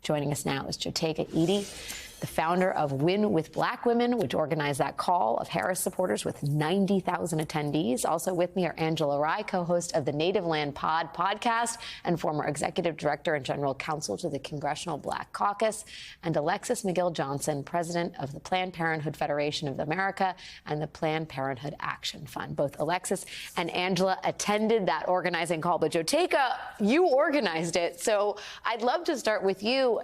Joining us now is Joteka Edie, the founder of Win with Black Women, which organized that call of Harris supporters with 90,000 attendees. Also with me are Angela Rye, co-host of the Native Land Pod podcast and former executive director and general counsel to the Congressional Black Caucus, and Alexis McGill-Johnson, president of the Planned Parenthood Federation of America and the Planned Parenthood Action Fund. Both Alexis and Angela attended that organizing call, but Joteka, you organized it. So I'd love to start with you.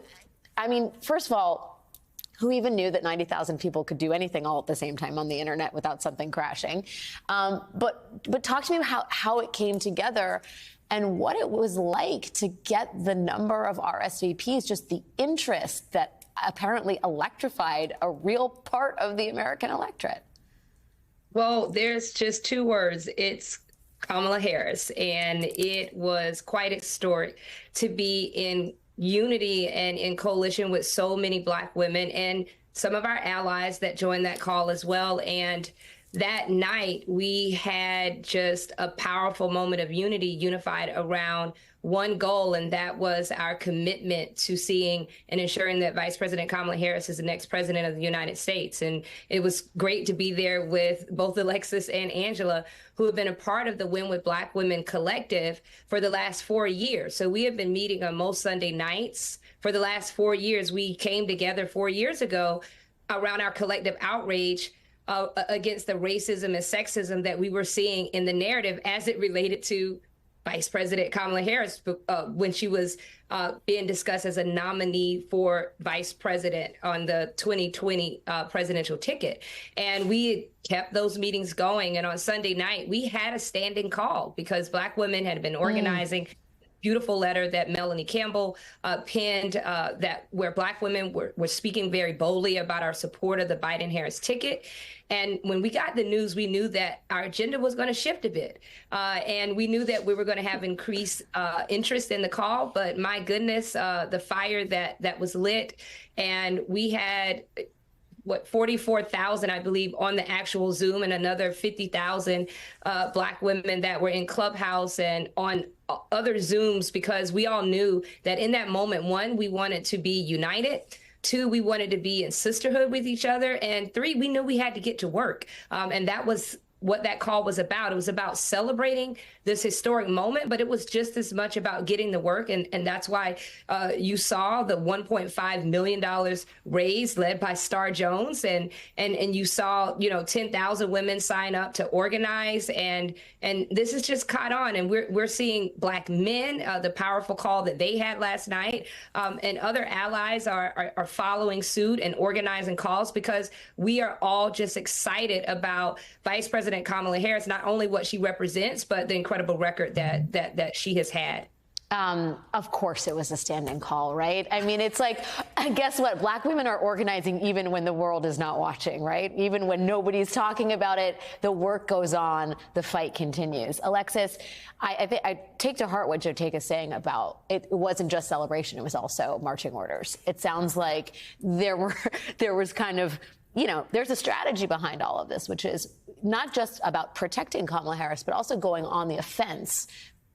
I mean, first of all, who even knew that 90,000 people could do anything all at the same time on the internet without something crashing? But talk to me about how it came together and what it was like to get the number of RSVPs, just the interest that apparently electrified a real part of the American electorate. Well, there's just two words. It's Kamala Harris. And it was quite historic to be in unity and in coalition with so many Black women and some of our allies that joined that call as well. And that night, we had just a powerful moment of unity, unified around one goal, and that was our commitment to seeing and ensuring that Vice President Kamala Harris is the next president of the United States. And it was great to be there with both Alexis and Angela, who have been a part of the Win with Black Women collective for the last 4 years. So we have been meeting on most Sunday nights for the last 4 years. We came together 4 years ago around our collective outrage against the racism and sexism that we were seeing in the narrative as it related to Vice President Kamala Harris when she was being discussed as a nominee for vice president on the 2020 presidential ticket. And we kept those meetings going. And on Sunday night, we had a standing call because Black women had been organizing. Beautiful letter that Melanie Campbell penned that where Black women were speaking very boldly about our support of the Biden-Harris ticket. And when we got the news, we knew that our agenda was going to shift a bit. And we knew that we were going to have increased interest in the call. But my goodness, the fire that was lit, and we had 44,000, I believe, on the actual Zoom, and another 50,000 Black women that were in Clubhouse and on other Zooms, because we all knew that in that moment, one, we wanted to be united. Two, we wanted to be in sisterhood with each other. And three, we knew we had to get to work. And that was what that call was about. It was about celebrating this historic moment, but it was just as much about getting the work. And that's why you saw the $1.5 million raised led by Star Jones. And you saw, 10,000 women sign up to organize. And this is just caught on. And we're seeing Black men, the powerful call that they had last night, and other allies are following suit and organizing calls, because we are all just excited about Vice President Kamala Harris, not only what she represents, but the incredible record that she has had. Of course it was a standing call, right? I mean, it's like, guess what? Black women are organizing even when the world is not watching, right? Even when nobody's talking about it, the work goes on, the fight continues. Alexis, I take to heart what Joteka is saying about it wasn't just celebration, it was also marching orders. It sounds like there was kind of, there's a strategy behind all of this, which is not just about protecting Kamala Harris, but also going on the offense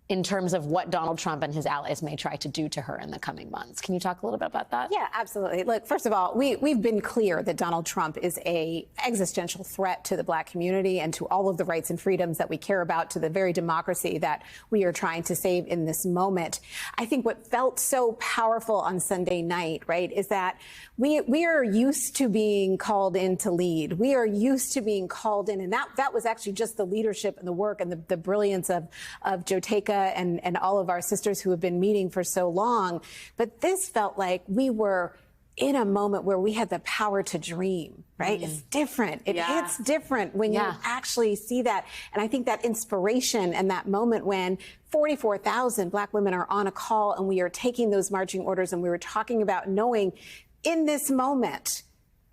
in terms of what Donald Trump and his allies may try to do to her in the coming months. Can you talk a little bit about that? Yeah, absolutely. Look, first of all, we've been clear that Donald Trump is an existential threat to the Black community and to all of the rights and freedoms that we care about, to the very democracy that we are trying to save in this moment. I think what felt so powerful on Sunday night, right, is that we are used to being called in to lead. We are used to being called in. And that was actually just the leadership and the work and the brilliance of Joteka and all of our sisters who have been meeting for so long. But this felt like we were in a moment where we had the power to dream, right? It's different. It hits different when you actually see that. And I think that inspiration and that moment when 44,000 Black women are on a call and we are taking those marching orders, and we were talking about knowing in this moment,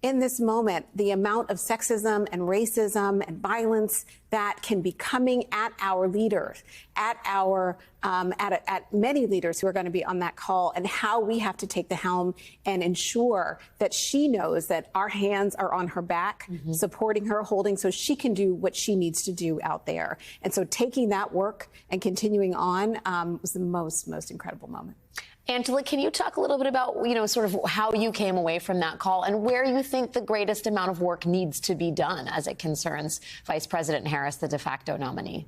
the amount of sexism and racism and violence that can be coming at our leaders, at many leaders who are going to be on that call, and how we have to take the helm and ensure that she knows that our hands are on her back, supporting her, holding, so she can do what she needs to do out there. And so taking that work and continuing on was the most incredible moment. Angela, can you talk a little bit about, sort of how you came away from that call and where you think the greatest amount of work needs to be done as it concerns Vice President Harris, the de facto nominee?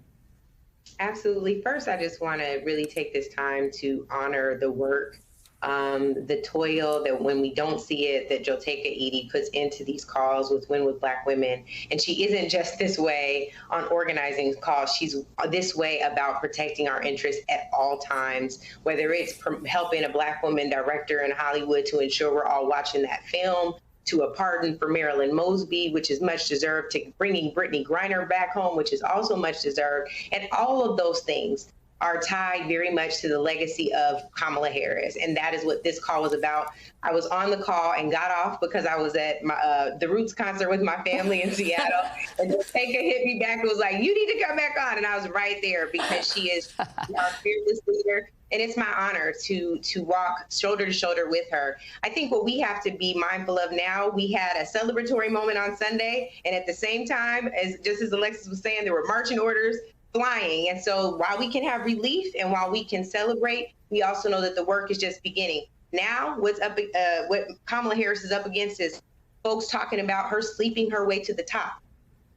Absolutely. First, I just want to really take this time to honor the work, the toil that when we don't see it, that Joteca Edie puts into these calls with Win with Black Women. And she isn't just this way on organizing calls. She's this way about protecting our interests at all times, whether it's helping a Black woman director in Hollywood to ensure we're all watching that film, to a pardon for Marilyn Mosby, which is much deserved, to bringing Brittany Griner back home, which is also much deserved. And all of those things are tied very much to the legacy of Kamala Harris. And that is what this call was about. I was on the call and got off because I was at the Roots concert with my family in Seattle. And Joteca hit me back and was like, you need to come back on. And I was right there because she is our fearless leader. And it's my honor to walk shoulder to shoulder with her. I think what we have to be mindful of now, we had a celebratory moment on Sunday. And at the same time, just as Alexis was saying, there were marching orders flying. And so while we can have relief and while we can celebrate, we also know that the work is just beginning. Now, what Kamala Harris is up against is folks talking about her sleeping her way to the top.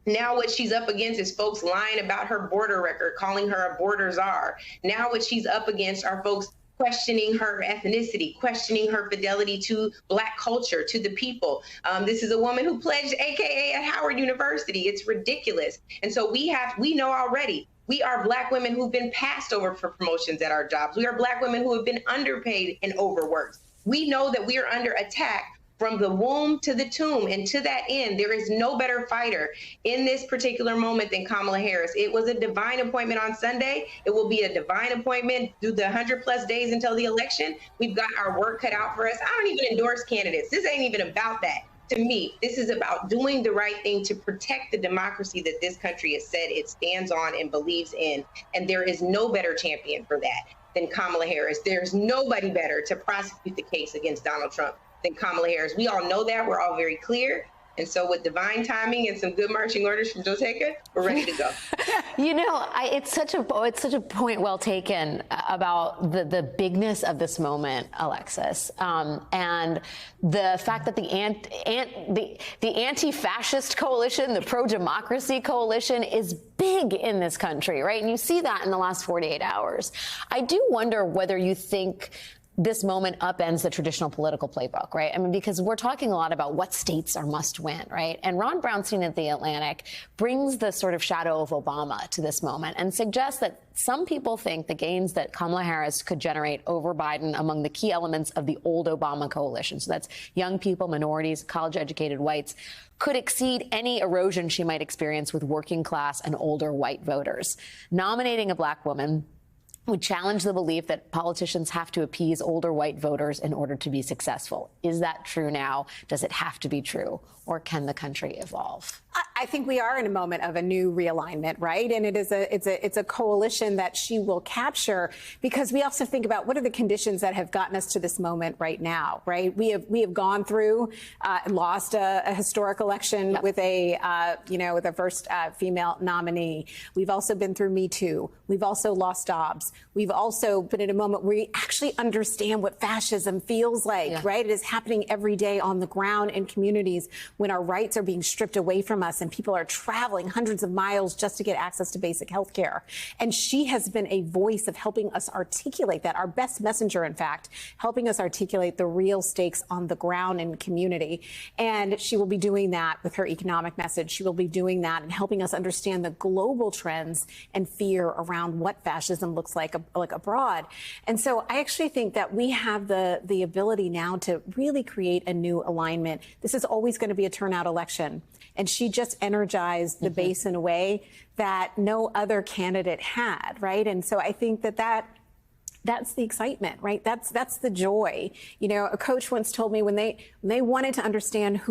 Now what she's up against is folks lying about her border record, calling her a border czar. Now what she's up against are folks questioning her ethnicity, questioning her fidelity to Black culture, to the people. This is a woman who pledged AKA at Howard University. It's ridiculous. And so we know already, we are Black women who've been passed over for promotions at our jobs. We are Black women who have been underpaid and overworked. We know that we are under attack from the womb to the tomb. And to that end, there is no better fighter in this particular moment than Kamala Harris. It was a divine appointment on Sunday. It will be a divine appointment through the 100+ days until the election. We've got our work cut out for us. I don't even endorse candidates. This ain't even about that. To me, this is about doing the right thing to protect the democracy that this country has said it stands on and believes in. And there is no better champion for that than Kamala Harris. There's nobody better to prosecute the case against Donald Trump than Kamala Harris. We all know that. We're all very clear. And so with divine timing and some good marching orders from Joteca, we're ready to go. It's such a point well taken about the bigness of this moment, Alexis, and the fact that the anti-fascist coalition, the pro-democracy coalition, is big in this country, right? And you see that in the last 48 hours. I do wonder whether you think this moment upends the traditional political playbook, right? I mean, because we're talking a lot about what states are must win, right? And Ron Brownstein at The Atlantic brings the sort of shadow of Obama to this moment and suggests that some people think the gains that Kamala Harris could generate over Biden among the key elements of the old Obama coalition, so that's young people, minorities, college-educated whites, could exceed any erosion she might experience with working class and older white voters. Nominating a Black woman would challenge the belief that politicians have to appease older white voters in order to be successful. Is that true now? Does it have to be true? Or can the country evolve? I think we are in a moment of a new realignment, right? And it's a coalition that she will capture, because we also think about what are the conditions that have gotten us to this moment right now, right? We have gone through and lost a historic election with with a first female nominee. We've also been through Me Too. We've also lost Dobbs. We've also been in a moment where we actually understand what fascism feels like, right? It is happening every day on the ground in communities when our rights are being stripped away from us and people are traveling hundreds of miles just to get access to basic health care. And she has been a voice of helping us articulate that, our best messenger, in fact, helping us articulate the real stakes on the ground in community. And she will be doing that with her economic message. She will be doing that and helping us understand the global trends and fear around what fascism looks like abroad. And so I actually think that we have the ability now to really create a new alignment. This is always going to be a turnout election. And she just energized the base in a way that no other candidate had, right? And so I think that's the excitement, right? That's the joy. You know, a coach once told me when they wanted to understand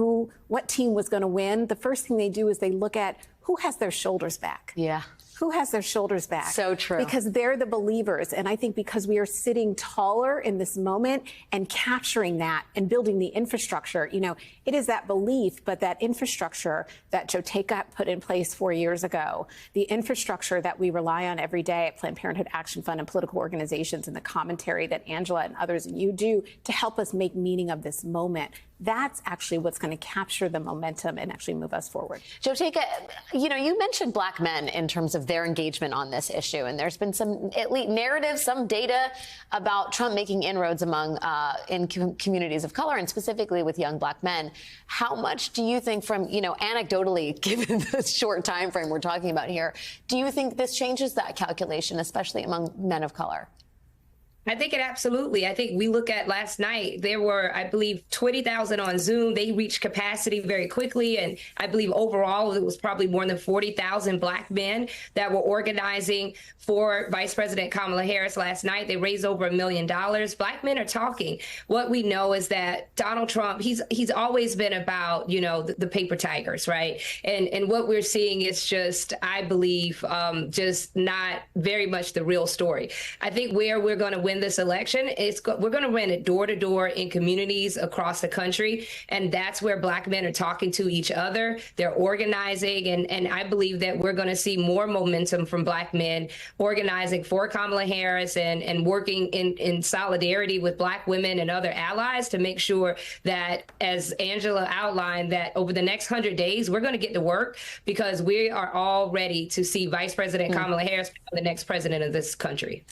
what team was going to win, the first thing they do is they look at who has their shoulders back. Yeah. who has their shoulders back? So true. Because they're the believers. And I think because we are sitting taller in this moment and capturing that and building the infrastructure, it is that belief, but that infrastructure that Choteka put in place 4 years ago, the infrastructure that we rely on every day at Planned Parenthood Action Fund and political organizations, and the commentary that Angela and others and you do to help us make meaning of this moment. That's actually what's going to capture the momentum and actually move us forward. Choteka, you mentioned Black men in terms of their engagement on this issue, and there's been some elite narrative, some data about Trump making inroads among communities of color, and specifically with young Black men. How much do you think, from anecdotally, given the short time frame we're talking about here, do you think this changes that calculation, especially among men of color? I think it absolutely. I think we look at last night, there were, I believe, 20,000 on Zoom. They reached capacity very quickly. And I believe overall, it was probably more than 40,000 Black men that were organizing for Vice President Kamala Harris last night. They raised over $1 million. Black men are talking. What we know is that Donald Trump, he's always been about, the paper tigers, right? And what we're seeing is just, I believe, just not very much the real story. I think where we're going to win this election, we're going to win it door to door in communities across the country. And that's where Black men are talking to each other. They're organizing. And I believe that we're going to see more momentum from Black men organizing for Kamala Harris and working in solidarity with Black women and other allies to make sure that, as Angela outlined, that over the next 100 days, we're going to get to work, because we are all ready to see Vice President Kamala Harris become the next president of this country.